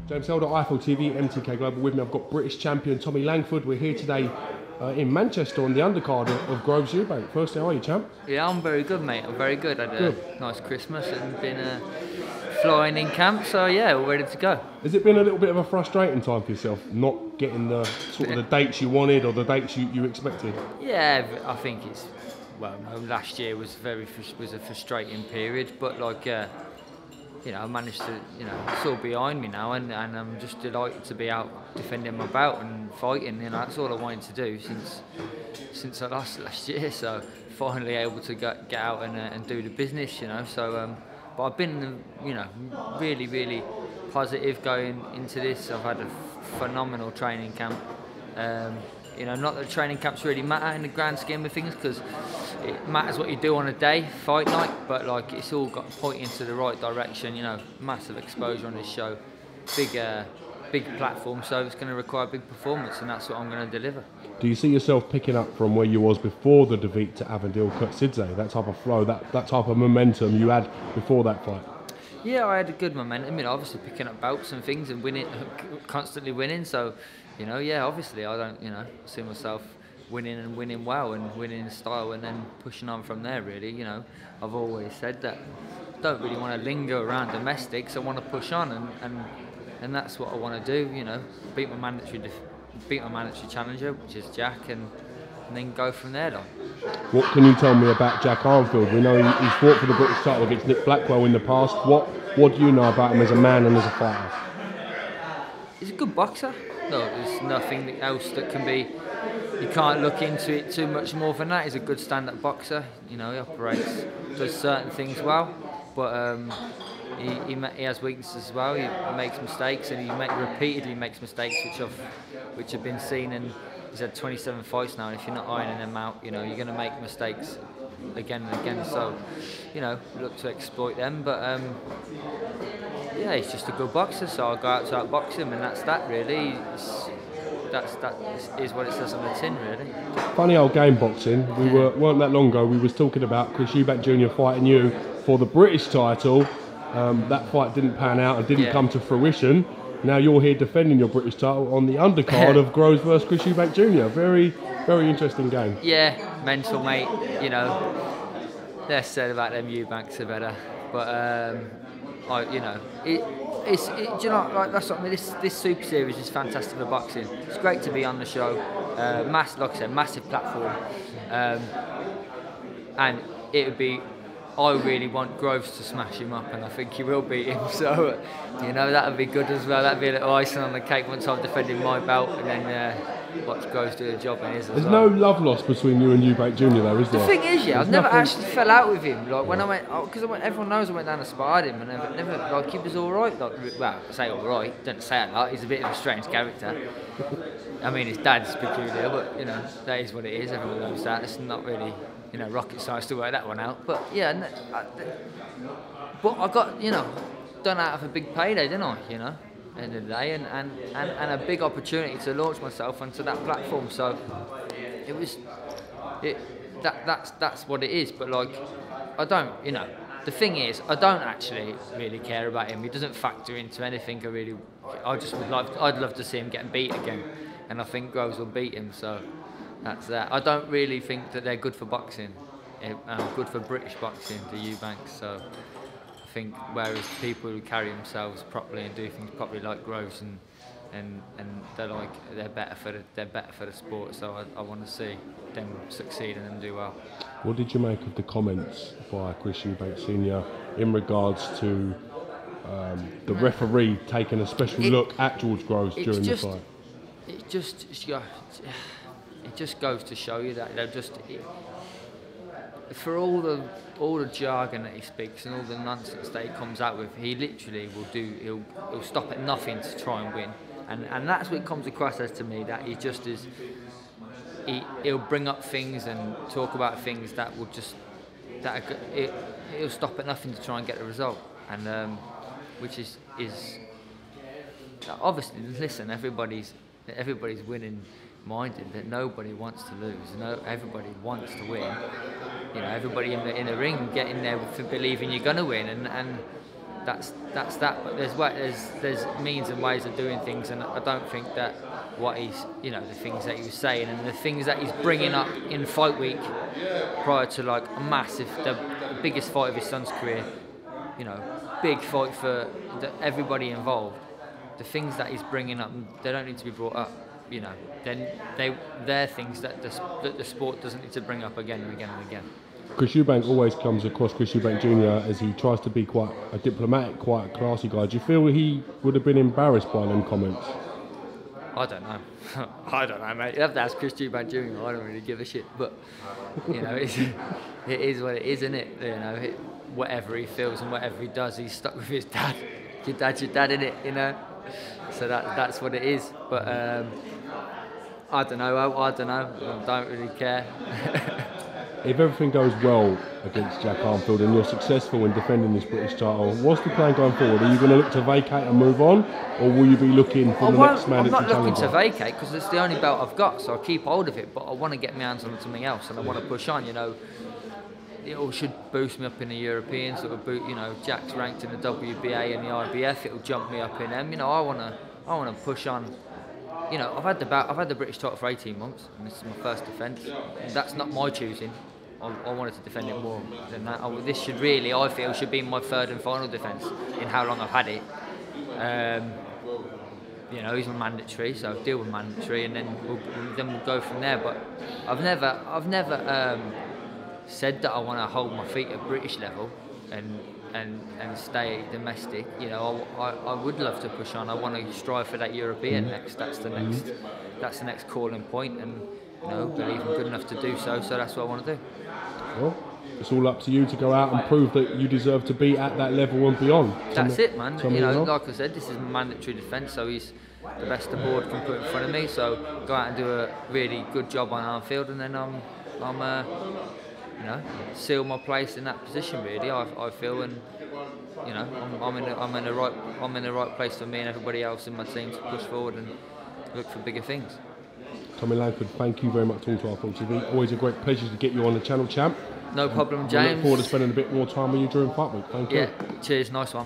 James Elder, IFL TV, MTK Global. With me, I've got British champion Tommy Langford. We're here today in Manchester on the undercard of Groves Eubank. Firstly, how are you, champ? Yeah, I'm very good, mate. I'm very good. I had a nice Christmas and been flying in camp, so yeah, all ready to go. Has it been a little bit of a frustrating time for yourself, not getting the sort of the dates you wanted or the dates you expected? Yeah, I think it's last year was a frustrating period, but I managed to, it's all behind me now, and I'm just delighted to be out defending my belt and fighting. That's all I wanted to do since I lost last year. So finally able to get out and do the business, So, but I've been, really positive going into this. I've had a phenomenal training camp. Not that training camps really matter in the grand scheme of things, because it matters what you do on a day, fight night, but it's all got pointing to the right direction. Massive exposure on this show, big platform, so it's going to require big performance, and that's what I'm going to deliver. Do you see yourself picking up from where you was before the defeat to Avondale Kutsidze? That type of flow, that type of momentum you had before that fight? Yeah, I had a good momentum. Obviously picking up belts and things and winning, constantly winning. So, obviously I don't, see myself winning and winning well and winning in style and then pushing on from there. Really, I've always said that I don't really want to linger around domestics. I want to push on and that's what I want to do. Beat my mandatory challenger, which is Jack, and then go from there. What can you tell me about Jack Armfield? We know he's fought for the British title against Nick Blackwell in the past. What do you know about him as a man and as a fighter? He's a good boxer. No, there's nothing else that can be. You can't look into it too much more than that. He's a good stand-up boxer. He does certain things well, but he has weaknesses as well. He makes mistakes, and repeatedly makes mistakes, which have been seen. And he's had 27 fights now, and if you're not ironing them out, you're going to make mistakes again and again. So, look to exploit them. But he's just a good boxer. So I'll go out to outbox him, and that's that really. That is what it says on the tin, really. Funny old game, boxing. We weren't that long ago. We was talking about Chris Eubank Jr. fighting you for the British title. That fight didn't pan out and didn't come to fruition. Now you're here defending your British title on the undercard of Groves versus Chris Eubank Jr. Very, very interesting game. Yeah, mental, mate. Less said about them Eubanks are better, but that's what I mean. This Super Series is fantastic for boxing. It's great to be on the show. Like I said, massive platform, and it would be. I really want Groves to smash him up, and I think he will beat him. So, that would be good as well. That'd be a little icing on the cake once I'm defending my belt, and then watch Groves do the job in his as There's well. no love lost between you and Eubank Jr. though, is there? The thing is, I've never actually fell out with him. When I went, because everyone knows I went down and sparred him, and never he was all right. I say all right, don't say it a lot. He's a bit of a strange character. I mean, his dad's peculiar, but that is what it is. Everyone knows that. It's not really. Rocket science to work that one out. But but I got done out of a big payday, didn't I? End of the day, and a big opportunity to launch myself onto that platform. So that's what it is. But I don't, the thing is, I don't actually really care about him. He doesn't factor into anything. I'd love to see him getting beat again, and I think Groves will beat him. So. That's that. I don't really think that they're good for boxing, good for British boxing, the Eubanks. So I think whereas people who carry themselves properly and do things properly like Groves and they're better for the sport. So I want to see them succeed and them do well. What did you make of the comments by Chris Eubank Sr. in regards to the referee taking a special look at George Groves during the fight? It just goes to show you that for all the jargon that he speaks and all the nonsense that he comes out with, he literally he'll stop at nothing to try and win, and that's what it comes across as to me, that he just is. He'll bring up things and talk about things that will he'll stop at nothing to try and get the result, and which is obviously, listen, everybody's winning minded, that nobody wants to lose. Everybody wants to win. Everybody in the ring get in there believing you're going to win, and that's that. But there's means and ways of doing things, and I don't think that what he's, you know, the things that he was saying and the things that he's bringing up in fight week prior to like a massive, the biggest fight of his son's career, you know, big fight for everybody involved. The things that he's bringing up, they don't need to be brought up. You know, then they're things that the sport doesn't need to bring up again and again and again. Chris Eubank always comes across, Chris Eubank Jr., as he tries to be quite a diplomatic, quite a classy guy. Do you feel he would have been embarrassed by them comments? I don't know. I don't know, mate. You have to ask Chris Eubank Jr. I don't really give a shit. But, you know, it is what it is, isn't it? You know, whatever he feels and whatever he does, he's stuck with his dad. Your dad's your dad, innit? You know? So that's what it is. But I don't know. I don't really care. If everything goes well against Jack Armfield and you're successful in defending this British title, what's the plan going forward? Are you going to look to vacate and move on, or will you be looking for the next mandatory challenger? I'm not looking to vacate because it's the only belt I've got, so I'll keep hold of it. But I want to get my hands on something else, and I want to push on. You know, it all should boost me up in the Europeans. It will you know, Jack's ranked in the WBA and the IBF. It'll jump me up in them. You know, I want to push on. You know, I've had the British title for 18 months, and this is my first defence. That's not my choosing. I wanted to defend it more than that. This should really, I feel, should be my third and final defence in how long I've had it. You know, he's a mandatory, so I'll deal with mandatory, and then we'll go from there. But I've never said that I want to hold my feet at British level and stay domestic. You know, I would love to push on. I want to strive for that European next. That's the next calling point, and you know, believe I'm good enough to do so. So that's what I want to do. Well, it's all up to you to go out and prove that you deserve to be at that level and beyond. That's it, man. You know, like I said, this is a mandatory defence, so he's the best the board can put in front of me. So go out and do a really good job on Armfield, and then I'm you know, seal my place in that position. Really, I feel, and you know, I'm in the right place for me and everybody else in my team to push forward and look for bigger things. Tommy Langford, thank you very much for talking to our Full TV. Always a great pleasure to get you on the channel, champ. No problem, James. I look forward to spending a bit more time with you during fight week. Thank you. Yeah, cheers, nice one.